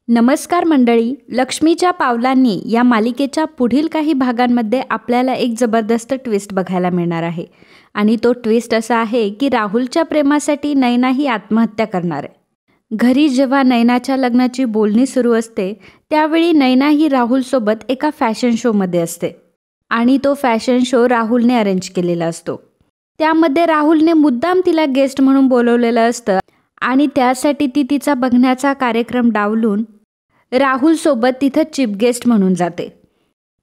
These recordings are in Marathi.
नमस्कार मंडळी, लक्ष्मीच्या पावलांनी या मालिकेच्या पुढील काही भागांमध्ये आपल्याला एक जबरदस्त ट्विस्ट बघायला मिळणार आहे. आणि तो ट्विस्ट असा आहे की राहुलच्या प्रेमासाठी नैना ही आत्महत्या करणार आहे. घरी जेव्हा नैनाच्या लग्नाची बोलणी सुरू असते त्यावेळी नैना ही राहुलसोबत एका फॅशन शोमध्ये असते आणि तो फॅशन शो राहुलने अरेंज केलेला असतो. त्यामध्ये राहुलने मुद्दाम तिला गेस्ट म्हणून बोलवलेलं असतं आणि त्यासाठी ती तिचा बघण्याचा कार्यक्रम डावलून राहुलसोबत तिथं चीफ गेस्ट म्हणून जाते.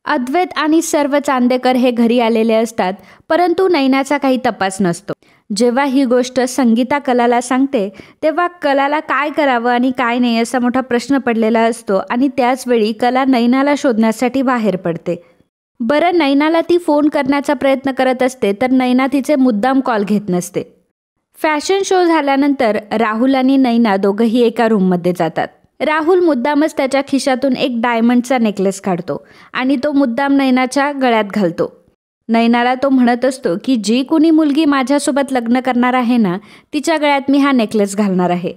अद्वैत आणि सर्व चांदेकर हे घरी आलेले असतात, परंतु नैनाचा काही तपास नसतो. जेव्हा ही गोष्ट संगीता कलाला सांगते तेव्हा कलाला काय करावं आणि काय नाही असा मोठा प्रश्न पडलेला असतो आणि त्याचवेळी कला नैनाला शोधण्यासाठी बाहेर पडते. बरं, नैनाला ती फोन करण्याचा प्रयत्न करत असते तर नैना तिचे मुद्दाम कॉल घेत नसते. फॅशन शो झाल्यानंतर राहुल आणि नैना दोघंही एका रूममध्ये जातात. राहुल मुद्दामच त्याच्या खिशातून एक डायमंडचा नेकलेस काढतो आणि तो मुद्दाम नैनाच्या गळ्यात घालतो. नैनाला तो म्हणत असतो की जी कुणी मुलगी माझ्यासोबत लग्न करणार आहे ना, तिच्या गळ्यात मी हा नेकलेस घालणार आहे.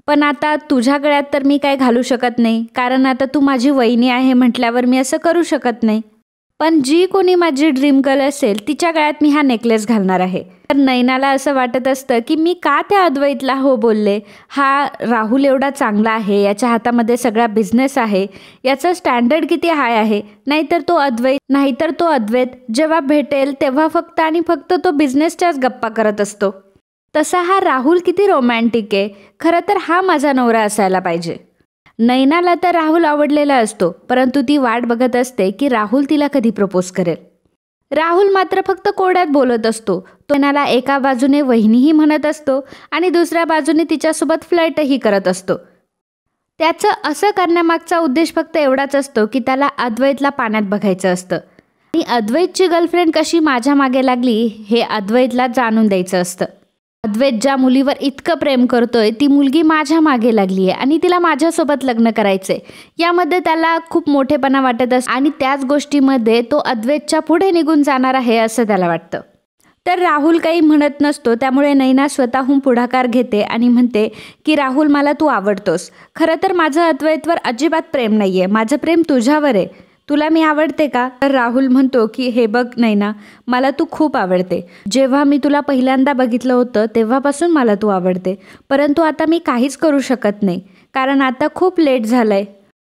पण आता तुझ्या गळ्यात तर मी काय घालू शकत नाही, कारण आता तू माझी वहिनी आहे म्हटल्यावर मी असं करू शकत नाही. पण जी कोणी माझी ड्रीम गर्ल असेल तिच्या गळ्यात मी हा नेकलेस घालणार आहे. तर नैनाला असं वाटत असतं की मी का त्या अद्वैतला हो बोलले. हा राहुल एवढा चांगला आहे, याच्या हातामध्ये सगळा बिझनेस आहे, याचं स्टँडर्ड किती हाय आहे. नाहीतर तो अद्वैत जेव्हा भेटेल तेव्हा फक्त आणि फक्त तो बिझनेसच्याच गप्पा करत असतो. तसा हा राहुल किती रोमॅन्टिक आहे. खरं तर हा माझा नवरा असायला पाहिजे. नैनाला तर राहुल आवडलेला असतो, परंतु ती वाट बघत असते की राहुल तिला कधी प्रपोज करेल. राहुल मात्र फक्त कोड्यात बोलत असतो. तो नैनाला एका बाजूने वहिनीही म्हणत असतो आणि दुसऱ्या बाजूने तिच्यासोबत फ्लर्टही करत असतो. त्याचं असं करण्यामागचा उद्देश फक्त एवढाच असतो की त्याला अद्वैतला पाण्यात बघायचं असतं आणि अद्वैतची गर्लफ्रेंड कशी माझ्या मागे लागली हे अद्वैतला जाणून द्यायचं असतं. अद्वैत ज्या मुलीवर इतकं प्रेम करतोय ती मुलगी माझ्या मागे लागली आहे आणि तिला माझ्यासोबत लग्न करायचंय. यामध्ये त्याला खूप मोठेपणा वाटत असतं आणि त्याच गोष्टीमध्ये तो अद्वैतच्या पुढे निघून जाणार आहे असं त्याला वाटतं. तर राहुल काही म्हणत नसतो, त्यामुळे नैना स्वतःहून पुढाकार घेते आणि म्हणते की राहुल, मला तू आवडतोस. खरं तर माझं अद्वैतवर अजिबात प्रेम नाही आहे, माझं प्रेम तुझ्यावर आहे. तुला मी आवडते का? तर राहुल म्हणतो की हे बघ नैना, मला तू खूप आवडते. जेव्हा मी तुला पहिल्यांदा बघितलं होतं तेव्हापासून मला तू आवडते, परंतु आता मी काहीच करू शकत नाही, कारण आता खूप लेट झालं आहे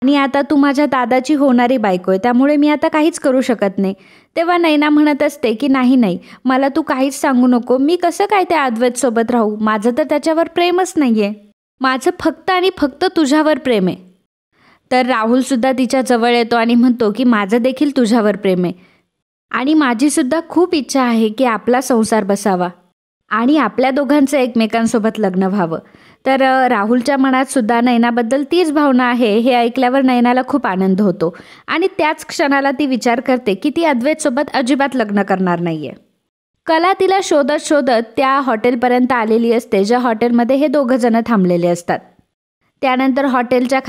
आणि आता तू माझ्या दादाची होणारी बायको आहे, त्यामुळे मी आता काहीच करू शकत नाही. तेव्हा नैना म्हणत असते की नाही, मला तू काहीच सांगू नको. मी कसं काय त्या अद्वैतसोबत राहू? माझं तर त्याच्यावर प्रेमच नाही आहे. माझं फक्त आणि फक्त तुझ्यावर प्रेम आहे. तर राहुलसुद्धा तिच्या जवळ येतो आणि म्हणतो की माझं देखील तुझ्यावर प्रेम आहे आणि माझीसुद्धा खूप इच्छा आहे की आपला संसार बसावा आणि आपल्या दोघांचं एकमेकांसोबत लग्न व्हावं. तर राहुलच्या मनात सुद्धा नैनाबद्दल तीच भावना आहे. हे ऐकल्यावर नैनाला खूप आनंद होतो आणि त्याच क्षणाला ती विचार करते की ती अद्वैतसोबत अजिबात लग्न करणार नाही आहे. कला तिला शोधत शोधत त्या हॉटेलपर्यंत आलेली असते, ज्या हॉटेलमध्ये हे दोघं जण थांबलेले असतात. त्यानंतर हॉटेलच्या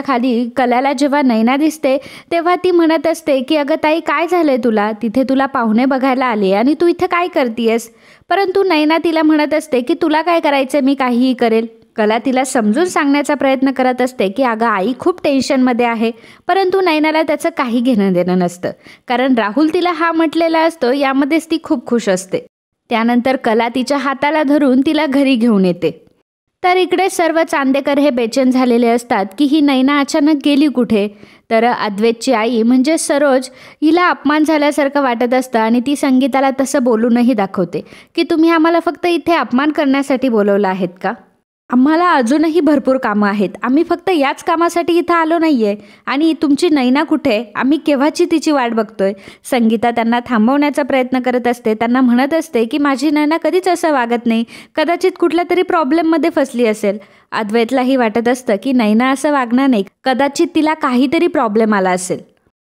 खाली कलाला जेव्हा नैना दिसते तेव्हा ती म्हणत असते की अगं ताई, काय झालंय तुला? तिथे तुला पाहुणे बघायला आले आणि तू इथं काय करतीयस? परंतु नैना तिला म्हणत असते की तुला काय करायचं, मी काहीही करेल. कला तिला समजून सांगण्याचा प्रयत्न करत असते की अगं आई खूप टेन्शनमध्ये आहे, परंतु नैनाला त्याचं काही घेणं देणं नसतं, कारण राहुल तिला हा म्हटलेला असतो यामध्येच ती खूप खुश असते. त्यानंतर कला तिच्या हाताला धरून तिला घरी घेऊन येते. तर इकडे सर्व चांदेकर हे बेचैन झालेले असतात की ही नैना अचानक गेली कुठे. तर अद्वैतची आई म्हणजे सरोज हिला अपमान झाल्यासारखं वाटत असतं आणि ती संगीताला तसं बोलूनही दाखवते की तुम्ही आम्हाला फक्त इथे अपमान करण्यासाठी बोलवलं आहेत का? आम्हाला अजूनही भरपूर कामं आहेत, आम्ही फक्त याच कामासाठी इथं आलो नाही आहे. आणि तुमची नैना कुठे? आम्ही केव्हाची तिची वाट बघतोय. संगीता त्यांना थांबवण्याचा प्रयत्न करत असते. त्यांना म्हणत असते की माझी नैना कधीच असं वागत नाही, कदाचित कुठल्या तरी प्रॉब्लेममध्ये फसली असेल. अद्वैतलाही वाटत असतं की नैना असं वागणार नाही, कदाचित तिला काहीतरी प्रॉब्लेम आला असेल.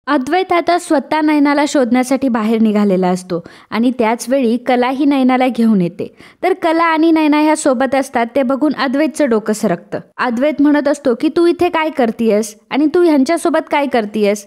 अद्वैत आता स्वतः नैनाला शोधण्यासाठी बाहेर निघालेला असतो आणि त्याचवेळी कला ही नैनाला घेऊन येते. तर कला आणि नैना ह्या सोबत असतात ते बघून अद्वैतचं डोकं सरकतं. अद्वैत म्हणत असतो की तू इथे काय करतीयस आणि तू ह्यांच्यासोबत काय करतीयस?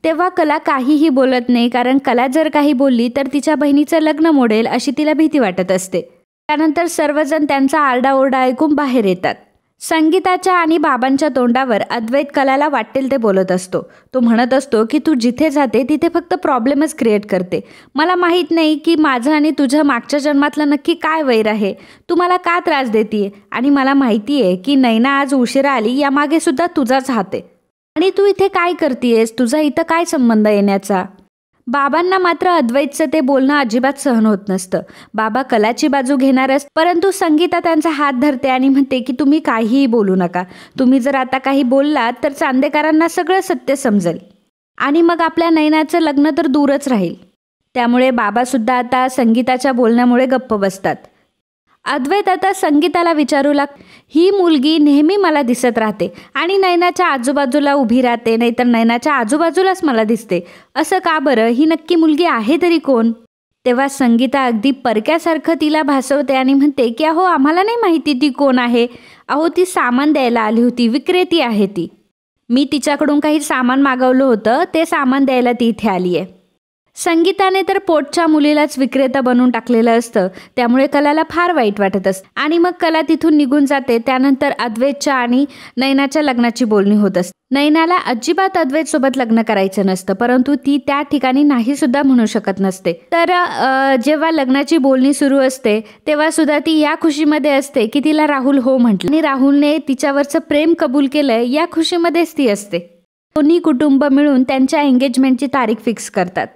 तेव्हा कला काहीही बोलत नाही, कारण कला जर काही बोलली तर तिच्या बहिणीचं लग्न मोडेल अशी तिला भीती वाटत असते. त्यानंतर सर्वजण त्यांचा आरडाओरडा ऐकून बाहेर येतात. संगीताच्या आणि बाबांच्या तोंडावर अद्वैत कलाला वाटेल ते बोलत असतो. तो म्हणत असतो की तू जिथे जाते तिथे फक्त प्रॉब्लेमच क्रिएट करते. मला माहीत नाही की माझं आणि तुझं मागच्या जन्मातलं नक्की काय वैर आहे. तू मला का त्रास देतीये आणि मला माहिती आहे की नैना आज उशिरा आली यामागे सुद्धा तुझाच हात आहे. आणि तू इथे काय करतीयेस? तुझा इथं काय संबंध येण्याचा? बाबांना मात्र अद्वैतचं ते बोलणं अजिबात सहन होत नसतं. बाबा कलाची बाजू घेणारच, परंतु संगीता त्यांचा हात धरते आणि म्हणते की तुम्ही काहीही बोलू नका. तुम्ही जर आता काही बोललात तर चांदेकरांना सगळं सत्य समजेल आणि मग आपल्या नैनाचं लग्न तर दूरच राहील. त्यामुळे बाबासुद्धा आता संगीताच्या बोलण्यामुळे गप्प बसतात. अद्वैत आता संगीताला विचारू ही मुलगी नेहमी मला दिसत राहते आणि नैनाच्या आजूबाजूला उभी राहते, नाहीतर नैनाच्या आजूबाजूलाच मला दिसते. असं का बरं? ही नक्की मुलगी आहे तरी कोण? तेव्हा संगीता अगदी परक्यासारखं तिला भासवते आणि म्हणते की अहो आम्हाला नाही माहिती ती कोण आहे. अहो ती सामान द्यायला आली होती, विक्रेती आहे ती. मी तिच्याकडून काही सामान मागवलं होतं, ते सामान द्यायला ती इथे आली आहे. संगीताने तर पोटच्या मुलीलाच विक्रेता बनवून टाकलेलं असतं. त्यामुळे कलाला फार वाईट वाटत असतं आणि मग कला तिथून निघून जाते. त्यानंतर अद्वैतच्या आणि नैनाच्या लग्नाची बोलणी होत असते. नैनाला अजिबात अद्वैत सोबत लग्न करायचं नसतं, परंतु ती त्या ठिकाणी नाही सुद्धा म्हणू शकत नसते. तर जेव्हा लग्नाची बोलणी सुरू असते तेव्हा सुद्धा ती या खुशीमध्ये असते की तिला राहुल हो म्हटलं आणि राहुलने तिच्यावरचं प्रेम कबूल केलंय या खुशीमध्येच ती असते. दोन्ही कुटुंब मिळून त्यांच्या एंगेजमेंटची तारीख फिक्स करतात.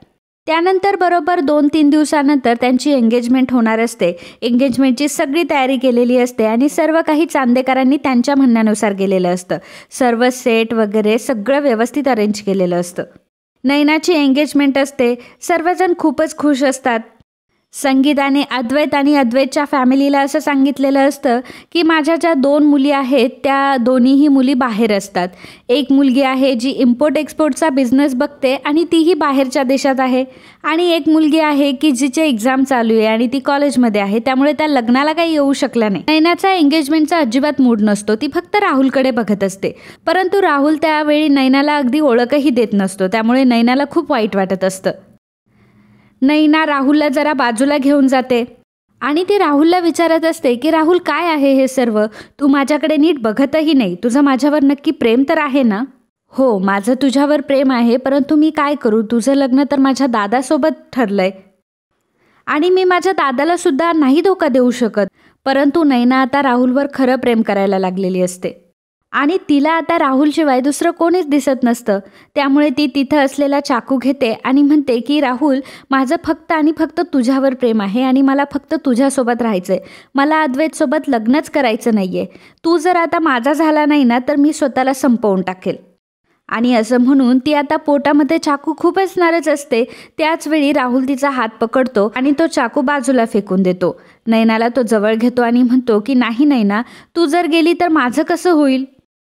त्यानंतर बरोबर 2-3 दिवसानंतर त्यांची एंगेजमेंट होणार असते. एंगेजमेंटची सगळी तयारी केलेली असते आणि सर्व काही चांदेकरांनी त्यांच्या म्हणण्यानुसार केलेलं असतं. सर्व सेट वगैरे सगळं व्यवस्थित अरेंज केलेलं असतं. नैनाची एंगेजमेंट असते. सर्वजण खूपच खुश असतात. संगीताने अद्वैत आणि अद्वैतच्या फॅमिलीला असं सांगितलेलं असतं की माझ्या ज्या 2 मुली आहेत त्या दोन्हीही मुली बाहेर असतात. एक मुलगी आहे जी इम्पोर्ट एक्सपोर्टचा बिझनेस बघते आणि तीही बाहेरच्या देशात आहे, आणि एक मुलगी आहे की जिचे एक्झाम चालू आहे आणि ती कॉलेजमध्ये आहे, त्यामुळे त्या लग्नाला काही येऊ शकल्या नाही. नैनाचा एंगेजमेंटचा अजिबात मूड नसतो. ती फक्त राहुलकडे बघत असते, परंतु राहुल त्यावेळी नैनाला अगदी ओळखही देत नसतो. त्यामुळे नैनाला खूप वाईट वाटत असतं. नैना राहुलला जरा बाजूला घेऊन जाते आणि ती राहुलला विचारत असते की राहुल काय आहे हे सर्व? तू माझ्याकडे नीट बघतही नाही. तुझं माझ्यावर नक्की प्रेम तर आहे ना? हो, माझं तुझ्यावर प्रेम आहे, परंतु मी काय करू? तुझं लग्न तर माझ्या दादासोबत ठरलंय आणि मी माझ्या दादाला सुद्धा नाही धोका देऊ शकत. परंतु नैना आता राहुलवर खरं प्रेम करायला लागलेली असते आणि तिला आता राहुलशिवाय दुसरं कोणीच दिसत नसतं. त्यामुळे ती तिथं असलेला चाकू घेते आणि म्हणते की राहुल, माझं फक्त आणि फक्त तुझ्यावर प्रेम आहे आणि मला फक्त तुझ्यासोबत राहायचं आहे. मला अद्वैतसोबत लग्नच करायचं नाही आहे. तू जर आता माझा झाला नाही ना तर मी स्वतःला संपवून टाकेल. आणि असं म्हणून ती आता पोटामध्ये चाकू खूप असणारच असते. त्याचवेळी राहुल तिचा हात पकडतो आणि तो चाकू बाजूला फेकून देतो. नैनाला तो जवळ घेतो आणि म्हणतो की नाही नैना, तू जर गेली तर माझं कसं होईल?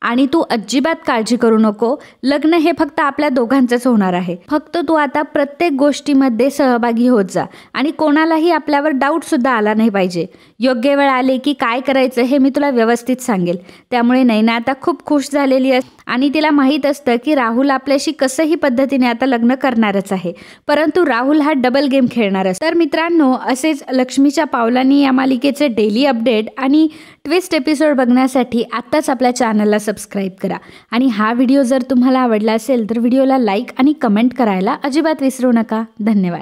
आणि तू अजिबात काळजी करू नको. लग्न हे फक्त आपल्या दोघांचंच होणार आहे. फक्त तू आता प्रत्येक गोष्टीमध्ये सहभागी होत जा आणि कोणालाही आपल्यावर डाऊट सुद्धा आला नाही पाहिजे. योग्य वेळ आले की काय करायचं हे मी तुला व्यवस्थित सांगेल. त्यामुळे नैना आता खूप खुश झालेली असते आणि तिला माहीत असतं की राहुल आपल्याशी कसंही पद्धतीने आता लग्न करणारच आहे, परंतु राहुल हा डबल गेम खेळणार असतो. तर मित्रांनो, असेच लक्ष्मीच्या पावलांनी या मालिकेचे डेली अपडेट आणि ट्विस्ट एपिसोड बघण्यासाठी आत्ताच आपल्या चॅनलला सबस्क्राईब करा. आणि हा व्हिडिओ जर तुम्हाला आवडला असेल तर व्हिडिओला लाईक आणि कमेंट करायला अजिबात विसरू नका. धन्यवाद.